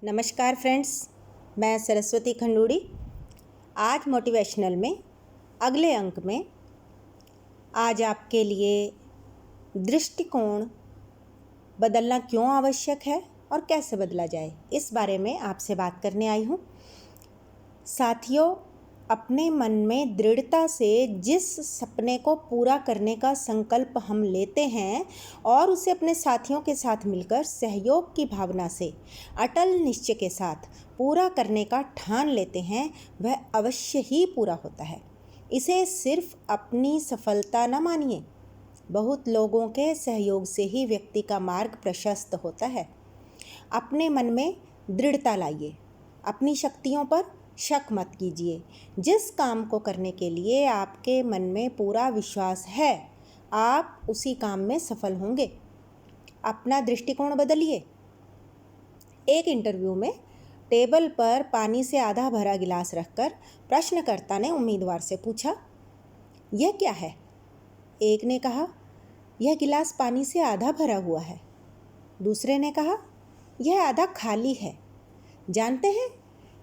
नमस्कार फ्रेंड्स, मैं सरस्वती खंडूड़ी। आज मोटिवेशनल में अगले अंक में आज आपके लिए दृष्टिकोण बदलना क्यों आवश्यक है और कैसे बदला जाए, इस बारे में आपसे बात करने आई हूँ। साथियों, अपने मन में दृढ़ता से जिस सपने को पूरा करने का संकल्प हम लेते हैं और उसे अपने साथियों के साथ मिलकर सहयोग की भावना से अटल निश्चय के साथ पूरा करने का ठान लेते हैं, वह अवश्य ही पूरा होता है। इसे सिर्फ अपनी सफलता न मानिए, बहुत लोगों के सहयोग से ही व्यक्ति का मार्ग प्रशस्त होता है। अपने मन में दृढ़ता लाइए, अपनी शक्तियों पर शक मत कीजिए। जिस काम को करने के लिए आपके मन में पूरा विश्वास है, आप उसी काम में सफल होंगे। अपना दृष्टिकोण बदलिए। एक इंटरव्यू में टेबल पर पानी से आधा भरा गिलास रखकर प्रश्नकर्ता ने उम्मीदवार से पूछा, यह क्या है? एक ने कहा, यह गिलास पानी से आधा भरा हुआ है। दूसरे ने कहा, यह आधा खाली है। जानते हैं,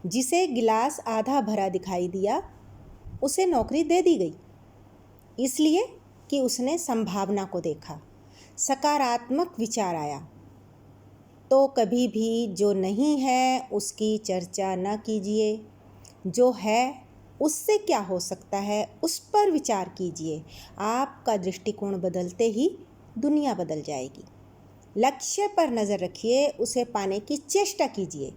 जिसे गिलास आधा भरा दिखाई दिया उसे नौकरी दे दी गई, इसलिए कि उसने संभावना को देखा, सकारात्मक विचार आया। तो कभी भी जो नहीं है उसकी चर्चा न कीजिए, जो है उससे क्या हो सकता है उस पर विचार कीजिए। आपका दृष्टिकोण बदलते ही दुनिया बदल जाएगी। लक्ष्य पर नज़र रखिए, उसे पाने की चेष्टा कीजिए।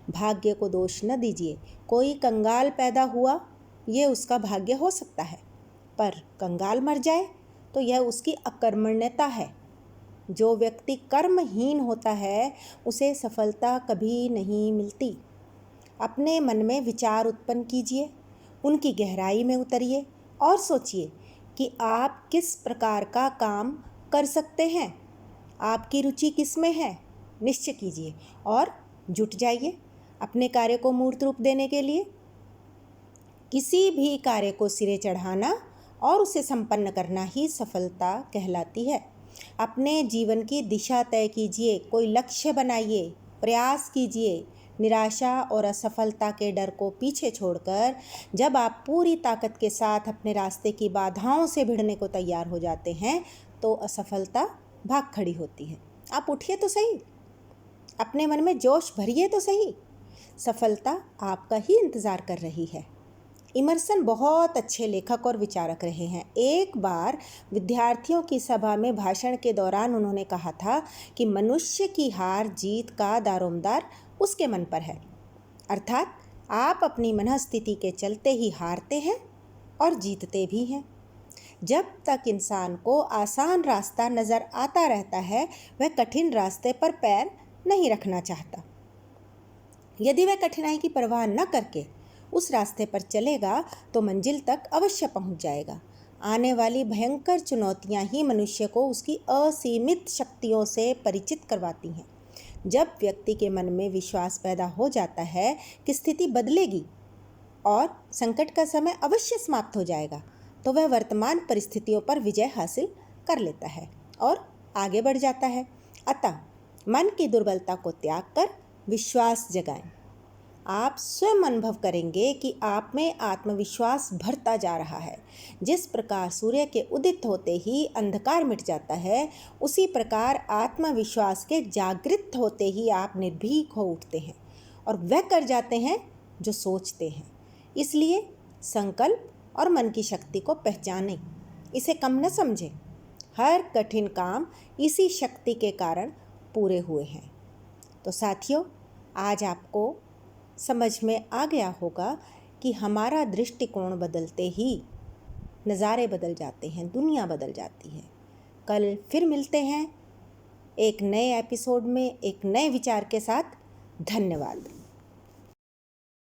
भाग्य को दोष न दीजिए। कोई कंगाल पैदा हुआ, ये उसका भाग्य हो सकता है, पर कंगाल मर जाए तो यह उसकी अकर्मण्यता है। जो व्यक्ति कर्महीन होता है उसे सफलता कभी नहीं मिलती। अपने मन में विचार उत्पन्न कीजिए, उनकी गहराई में उतरिए और सोचिए कि आप किस प्रकार का काम कर सकते हैं। आपकी रुचि किस में है, निश्चय कीजिए और जुट जाइए अपने कार्य को मूर्त रूप देने के लिए। किसी भी कार्य को सिरे चढ़ाना और उसे संपन्न करना ही सफलता कहलाती है। अपने जीवन की दिशा तय कीजिए, कोई लक्ष्य बनाइए, प्रयास कीजिए। निराशा और असफलता के डर को पीछे छोड़कर जब आप पूरी ताकत के साथ अपने रास्ते की बाधाओं से भिड़ने को तैयार हो जाते हैं तो असफलता भाग खड़ी होती है। आप उठिए तो सही, अपने मन में जोश भरिए तो सही, सफलता आपका ही इंतज़ार कर रही है। इमर्सन बहुत अच्छे लेखक और विचारक रहे हैं। एक बार विद्यार्थियों की सभा में भाषण के दौरान उन्होंने कहा था कि मनुष्य की हार जीत का दारोमदार उसके मन पर है। अर्थात आप अपनी मनस्थिति के चलते ही हारते हैं और जीतते भी हैं। जब तक इंसान को आसान रास्ता नज़र आता रहता है, वह कठिन रास्ते पर पैर नहीं रखना चाहता। यदि वह कठिनाई की परवाह न करके उस रास्ते पर चलेगा तो मंजिल तक अवश्य पहुंच जाएगा। आने वाली भयंकर चुनौतियां ही मनुष्य को उसकी असीमित शक्तियों से परिचित करवाती हैं। जब व्यक्ति के मन में विश्वास पैदा हो जाता है कि स्थिति बदलेगी और संकट का समय अवश्य समाप्त हो जाएगा, तो वह वर्तमान परिस्थितियों पर विजय हासिल कर लेता है और आगे बढ़ जाता है। अतः मन की दुर्बलता को त्याग कर विश्वास जगाएं। आप स्वयं अनुभव करेंगे कि आप में आत्मविश्वास भरता जा रहा है। जिस प्रकार सूर्य के उदित होते ही अंधकार मिट जाता है, उसी प्रकार आत्मविश्वास के जागृत होते ही आप निर्भीक हो उठते हैं और वह कर जाते हैं जो सोचते हैं। इसलिए संकल्प और मन की शक्ति को पहचानें, इसे कम न समझें। हर कठिन काम इसी शक्ति के कारण पूरे हुए हैं। तो साथियों, आज आपको समझ में आ गया होगा कि हमारा दृष्टिकोण बदलते ही नज़ारे बदल जाते हैं, दुनिया बदल जाती है। कल फिर मिलते हैं एक नए एपिसोड में एक नए विचार के साथ। धन्यवाद।